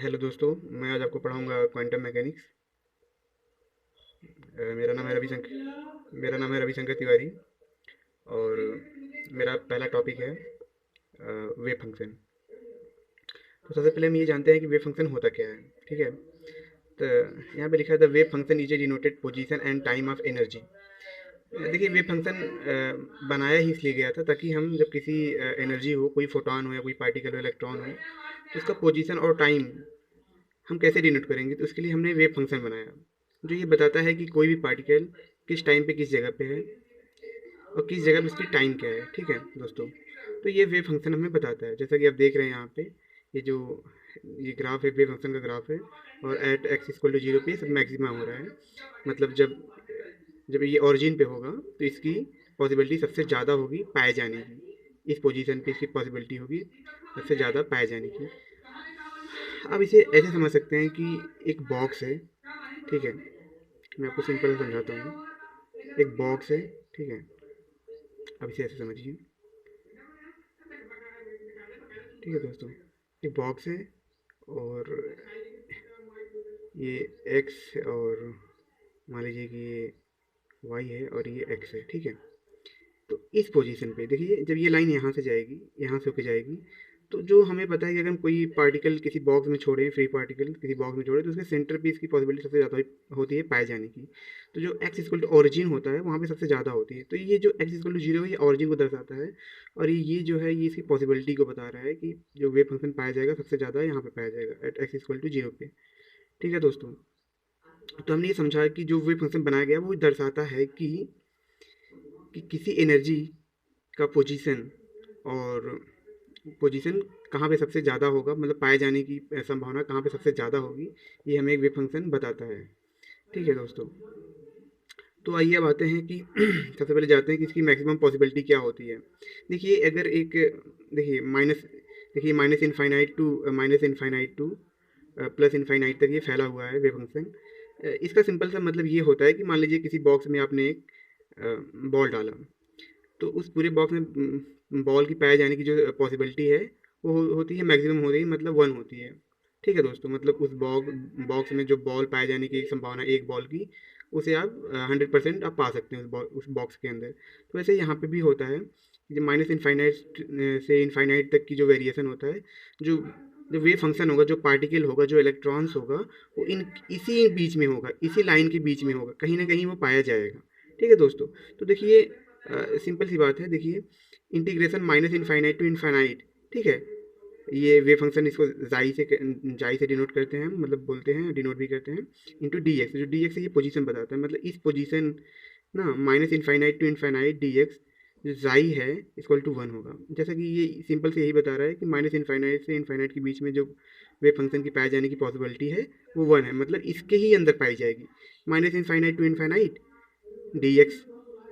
Hello दोस्तों, मैं आज आपको पढ़ाऊंगा क्वांटम मैकेनिक्स। मेरा नाम है रविशंकर तिवारी। और मेरा पहला टॉपिक है वेव फंक्शन। तो सबसे पहले हम ये जानते हैं कि वेव फंक्शन होता क्या है। ठीक है। तो यहाँ पे लिखा है the wave function is a denoted position and time of energy. देखिए, वेव फंक्शन बनाया ही इसलिए गया था ताकि हम जब किसी एनर्जी हो, कोई फोटोन हो या कोई पार्टिकल हो, इलेक्ट्रॉन हो, तो उसका पोजीशन और टाइम हम कैसे डिनोट करेंगे। तो उसके लिए हमने वेव फंक्शन बनाया जो ये बताता है कि कोई भी पार्टिकल किस टाइम पे किस जगह पे है और किस जगह पे उसकी टाइम क्या है। ठीक है दोस्तों। तो ये वेव फंक्शन हमें बताता है, जैसा कि आप देख रहे हैं यहाँ पे। ये जो ये ग्राफ है, वेव फंक्शन का ग्राफ है। और at x equal to zero पे सब मैक्सिमा हो रहा है। मतलब जब जब ये ओरिजिन पे होगा तो इसकी पॉसिबिलिटी सबसे ज़्यादा होगी पाए जाने की। इस पोजीशन पे इसकी पॉसिबिलिटी होगी सबसे ज़्यादा पाए जाने की। अब इसे ऐसे समझ सकते हैं कि एक बॉक्स है। ठीक है। मैं आपको सिंपल समझाता हूँ। एक बॉक्स है। ठीक है। अब इसे ऐसे समझिए। ठीक है दोस्तों। एक बॉक्स है और ये एक्स और मान लीजिए कि ये वाई है और ये एक्स है। ठीक है। तो इस पोजीशन पे देखिए, जब ये लाइन यहाँ से जाएगी, यहाँ से होके जाएगी, तो जो हमें पता है कि अगर हम कोई पार्टिकल किसी बॉक्स में छोड़ें, फ्री पार्टिकल किसी बॉक्स में छोड़ें, तो उसके सेंटर पे इसकी पॉसिबिलिटी सबसे ज़्यादा होती है पाए जाने की। तो जो एक्स इक्वल टू ऑरिजिन होता है वहाँ पे सबसे ज़्यादा होती है। तो ये जो एक्स इक्वल टू जीरो है ये ऑरिजिन को दर्शाता है। और ये जो है ये इसकी पॉसिबिलिटी को बता रहा है कि जो वेव फंक्शन पाया जाएगा सबसे ज़्यादा यहाँ पे पाया जाएगा at x equal to zero पे। ठीक है दोस्तों। तो हमने ये समझा कि जो वेव फंक्शन बनाया गया वो दर्शाता है कि किसी एनर्जी का पोजीशन और पोजीशन कहाँ पे सबसे ज़्यादा होगा, मतलब पाए जाने की संभावना कहाँ पे सबसे ज़्यादा होगी। ये हमें एक वेव फंक्शन बताता है। ठीक है दोस्तों। तो आइए अब आते हैं कि सबसे पहले जाते हैं कि इसकी मैक्सिमम पॉसिबिलिटी क्या होती है। देखिए, अगर एक देखिए minus infinite two plus infinite तक ये फैला हुआ है वेव फंक्शन। इसका सिंपल सा मतलब ये होता है कि मान लीजिए किसी बॉक्स में आपने एक बॉल डाला, तो उस पूरे बॉक्स में बॉल की पाए जाने की जो पॉसिबिलिटी है वो होती है मैक्सिमम हो रही है, मतलब वन होती है। ठीक है दोस्तों। मतलब उस बॉक्स में जो बॉल पाए जाने की संभावना एक बॉल की, उसे आप 100% आप पा सकते हैं उस बॉक्स के अंदर। तो वैसे यहाँ पे भी होता है कि जो माइनस इनफाइनाइट से इनफाइनाइट तक की जो वेरिएशन होता है, जो जो वेव फंक्शन होगा, जो पार्टिकल होगा, जो इलेक्ट्रॉन्स होगा, वो इन इसी बीच में होगा, इसी लाइन के बीच में होगा, कहीं ना कहीं वो पाया जाएगा। ठीक है दोस्तों। तो देखिए, सिंपल सी बात है। देखिए, integration minus infinite to infinite. ठीक है। ये वेव फंक्शन इसको जाई से डिनोट करते हैं हम, मतलब बोलते हैं, डिनोट भी करते हैं इंटू डी एक्स। जो डी एक्स है ये पोजीशन बताता है, मतलब इस पोजीशन ना minus infinite to infinite d x जो जाई है इक्वल टू वन होगा। जैसा कि ये सिंपल से यही बता रहा है कि माइनस इनफाइनाइट से इनफाइनाइट के बीच में जो वेव फंक्शन की पाए जाने की पॉसिबिलिटी है वो वन है, मतलब इसके ही अंदर पाई जाएगी। Minus infinite to infinite d x.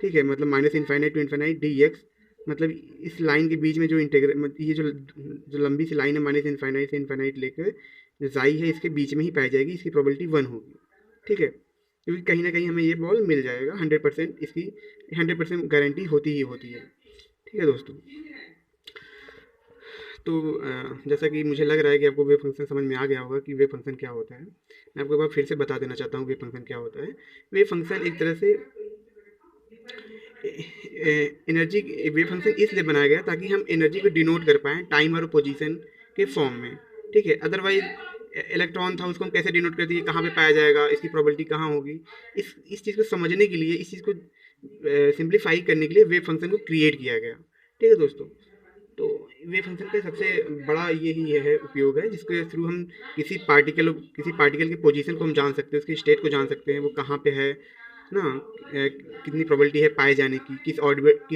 ठीक है। मतलब minus infinite to infinite d x, मतलब इस लाइन के बीच में जो इंटीग्रल, ये जो लंबी सी लाइन है माइनस इनफाइनाइट से इनफाइनाइट लेकर जो जाई है इसके बीच में ही पाई जाएगी, इसकी प्रोबेबिलिटी वन होगी। ठीक है। क्योंकि कहीं ना कहीं हमें ये बॉल मिल जाएगा 100%, इसकी 100% गारंटी होती ही होती है। ठीक है दोस्तों। तो जैसा कि मुझे लग रहा है कि आपको वेव फंक्शन समझ में आ गया होगा कि वेव फंक्शन क्या होता है। मैं आपको एक बार फिर से बता देना चाहता हूँ वेव फंक्शन क्या होता है। वेव फंक्शन एक तरह से एनर्जी, वेव फंक्शन इसलिए बनाया गया ताकि हम एनर्जी को डिनोट कर पाएँ टाइम और पोजीशन के फॉर्म में। ठीक है। अदरवाइज इलेक्ट्रॉन था, उसको हम कैसे डिनोट करते हैं, कहाँ पे पाया जाएगा, इसकी प्रोबेबिलिटी कहाँ होगी। इस चीज़ को समझने के लिए, इस चीज़ को सिंप्लीफाई करने के लिए वेव फंक्शन को क्रिएट किया गया। ठीक है दोस्तों। तो वेव फंक्शन का सबसे बड़ा यही है उपयोग है, जिसके थ्रू हम किसी पार्टिकल के पोजीशन को हम जान सकते हैं, उसकी स्टेट को जान सकते हैं, वो कहाँ पे है ना। कितनी प्रोबेबिलिटी है पाए जाने की, किस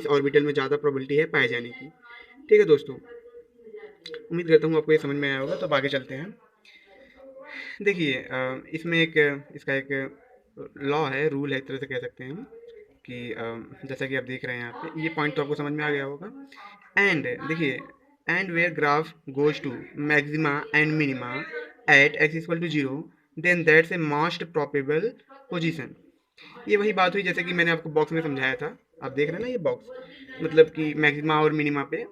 ऑर्बिटल में ज़्यादा प्रोबेबिलिटी है पाए जाने की। ठीक है दोस्तों। उम्मीद करता हूँ आपको ये समझ में आया होगा। तो अब आगे चलते हैं। देखिए, इसमें एक इसका एक लॉ है, रूल है, एक तरह से कह सकते हैं हम कि जैसा कि आप देख रहे हैं यहाँ पे, ये पॉइंट तो आपको समझ में आ गया होगा। एंड देखिए, and where graph goes to maxima and minima at x equal to zero, then that's a most probable position. ये वही बात हुई जैसे कि मैंने आपको बॉक्स में समझाया था। आप देख रहे हैं ना ये बॉक्स, मतलब कि मैक्सिमा और मिनिमा पे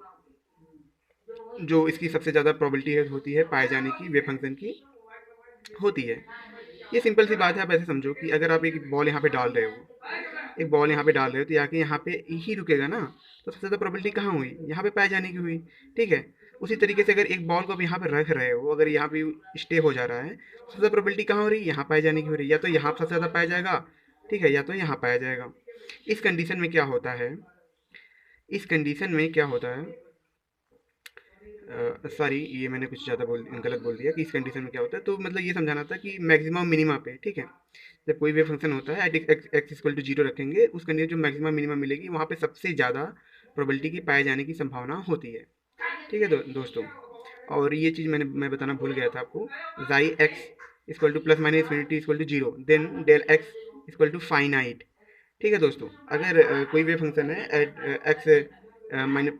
जो इसकी सबसे ज़्यादा प्रोबेबिलिटी होती है पाए जाने की वेव फंक्शन की, होती है। ये सिंपल सी बात है। आप ऐसे समझो कि अगर आप एक बॉल यहाँ पे डाल रहे हो, एक बॉल यहाँ पे डाल रहे हो, तो आके यहाँ पे ही रुकेगा ना, तो सबसे ज़्यादा प्रोबेबिलिटी कहाँ हुई, यहाँ पे पाए जाने की हुई। ठीक है। उसी तरीके से अगर एक बॉल को आप यहाँ पे रख रहे हो, अगर यहाँ पे स्टे हो जा रहा है, तो सबसे ज़्यादा प्रोबेबिलिटी कहाँ हो रही है, यहाँ पाए जाने की हो रही है। या तो यहाँ सबसे ज़्यादा पाया जाएगा, ठीक है, या तो यहाँ पाया जाएगा। इस कंडीशन में क्या होता है, इस कंडीशन में क्या होता है, सॉरी, ये मैंने कुछ ज़्यादा गलत बोल दिया कि इस कंडीशन में क्या होता है। तो मतलब ये समझाना था कि मैक्सिमम मिनिमा पे, ठीक है, जब कोई वेव फंक्शन होता है at x equal to zero रखेंगे, उस कंडीशन जो मैक्सिमम मिनिमम मिलेगी वहाँ पे सबसे ज़्यादा प्रोबेबिलिटी की पाए जाने की संभावना होती है। ठीक है दोस्तों। और ये चीज़ मैं बताना भूल गया था आपको, जाई x equal to plus minus infinity equal to zero, then del x equal to finite. ठीक है दोस्तों। अगर कोई वेव फंक्शन है at x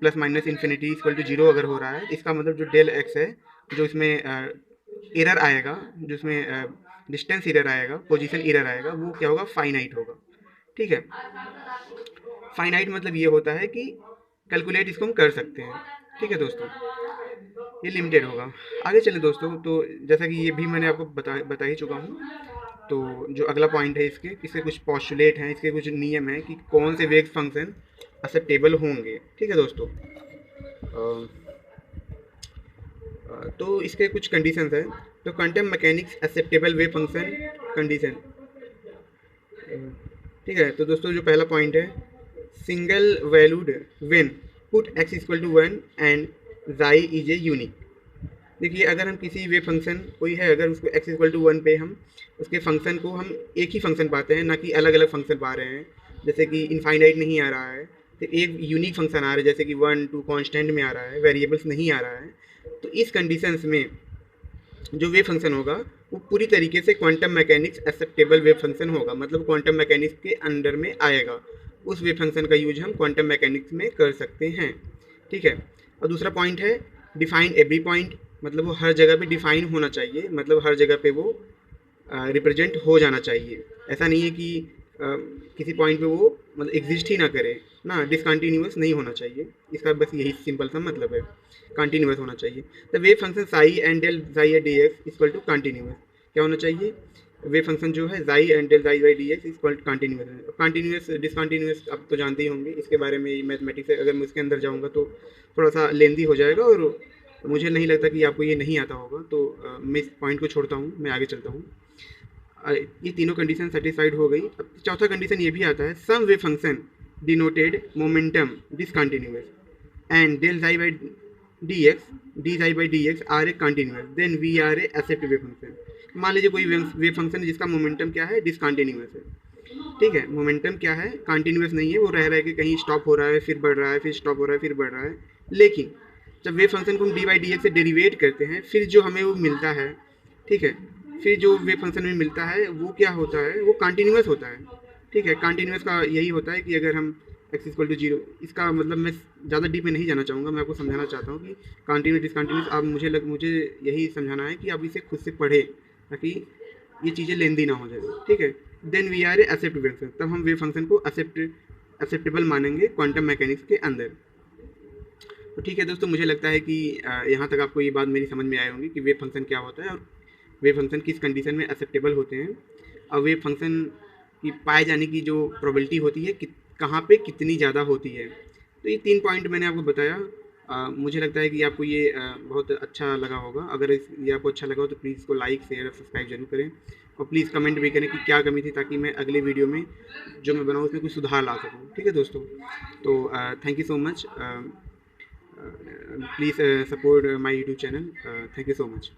plus minus infinity equal to zero अगर हो रहा है, इसका मतलब जो डेल एक्स है, जो इसमें एरर आएगा, जो इसमें डिस्टेंस एरर आएगा, पोजीशन एरर आएगा, वो क्या होगा, फाइनाइट होगा। ठीक है। फाइनाइट मतलब ये होता है कि कैलकुलेट इसको हम कर सकते हैं। ठीक है दोस्तों, ये लिमिटेड होगा। आगे चले दोस्तों, तो जैसा कि ये भी मैंने आपको बता ही चुका हूँ। तो जो अगला पॉइंट है, इसके कुछ पॉस्टुलेट हैं, इसके कुछ नियम हैं कि कौन से वेव फंक्शन एक्सेप्टेबल होंगे। ठीक है दोस्तों। तो इसके कुछ कंडीशंस हैं। तो quantum mechanics acceptable wave function condition. ठीक है। तो दोस्तों जो पहला पॉइंट है, single valued when put x equal to one and जाई इज ए यूनिक। देखिए, अगर हम किसी वेव फंक्शन कोई है, अगर उसको x इक्वल टू वन पे हम उसके फंक्शन को हम एक ही फंक्शन पाते हैं, ना कि अलग अलग फंक्शन पा रहे हैं, जैसे कि इनफाइनाइट नहीं आ रहा है, तो एक यूनिक फंक्शन आ रहा है, जैसे कि वन टू कांस्टेंट में आ रहा है, वेरिएबल्स नहीं आ रहा है। तो इस कंडीशंस में जो वेव फंक्शन होगा वो पूरी तरीके से quantum mechanics acceptable wave function होगा, मतलब क्वांटम मैकेनिक्स के अंडर में आएगा। उस वेव फंक्शन का यूज हम क्वांटम मैकेनिक्स में कर सकते हैं। ठीक है। और दूसरा पॉइंट है डिफाइन एवरी पॉइंट, मतलब वो हर जगह पे डिफाइन होना चाहिए, मतलब हर जगह पे वो रिप्रेजेंट हो जाना चाहिए। ऐसा नहीं है कि किसी पॉइंट पे वो मतलब एग्जिस्ट ही ना करे ना, डिसकंटिन्यूअस नहीं होना चाहिए। इसका बस यही सिंपल सा मतलब है, कंटिन्यूअस होना चाहिए। The wave function psi and del जाई d x equal to continuous. क्या होना चाहिए, वेव फंक्शन जो है जाई एंड डेल जाई by d x equal to continuous. Continuous discontinuous आप तो जानते ही होंगे, इसके बारे में मैथमेटिक्स है, अगर मैं इसके अंदर जाऊँगा तो थोड़ा सा लेंदी हो जाएगा और मुझे नहीं लगता कि आपको ये नहीं आता होगा। तो मैं इस पॉइंट को छोड़ता हूँ, मैं आगे चलता हूँ। ये तीनों कंडीशन सेटिस्फाइड हो गई। अब चौथा कंडीशन ये भी आता है, some wave function denoted momentum discontinuous and del जाई by d psi by d x are a continuous, then we are a accept wave function. मान लीजिए कोई वेव फंक्शन है जिसका मोमेंटम क्या है, डिसकंटिन्यूअस है। ठीक है, मोमेंटम क्या है, कंटिन्यूअस नहीं है, वो रह रहा है कि कहीं स्टॉप हो रहा है, फिर बढ़ रहा है, फिर स्टॉप हो रहा है, फिर बढ़ रहा है। लेकिन जब वेव फंक्शन को हम डी बाई डी एक्स से डेरिवेट करते हैं, फिर जो हमें वो मिलता है, ठीक है, फिर जो वेव फंक्शन में मिलता है वो क्या होता है, वो कंटिन्यूअस होता है। ठीक है, कंटिन्यूअस का यही होता है कि अगर हम एक्स इक्वल टू जीरो, इसका मतलब मैं ज़्यादा डीप में नहीं जाना चाहूँगा, मैं आपको समझाना चाहता हूँ कि कंटिन्यूस डिसकंटिन्यूस, आप मुझे यही समझाना है कि आप इसे खुद से पढ़ें ताकि ये चीज़ें लेंदी ना हो जाए। ठीक है। Then we are a accept wave function, तब हम वेव फंक्शन को एक्सेप्टेबल मानेंगे क्वांटम मैकेनिक्स के अंदर। तो ठीक है दोस्तों, मुझे लगता है कि यहाँ तक आपको ये बात मेरी समझ में आई होगी कि वेव फंक्शन क्या होता है और वेव फंक्शन किस कंडीशन में एक्सेप्टेबल होते हैं, और वेव फंक्शन की पाए जाने की जो प्रोबेबिलिटी होती है कहाँ पे कितनी ज़्यादा होती है। तो ये 3 पॉइंट मैंने आपको बताया। मुझे लगता है कि आपको ये बहुत अच्छा लगा होगा। अगर ये आपको अच्छा लगा हो तो प्लीज़ इसको लाइक शेयर और सब्सक्राइब जरूर करें, और प्लीज़ कमेंट भी करें कि क्या कमी थी, ताकि मैं अगले वीडियो में जो मैं बनाऊँ उसमें कुछ सुधार ला सकूँ। ठीक है दोस्तों। तो thank you so much, please support my YouTube channel. Thank you so much.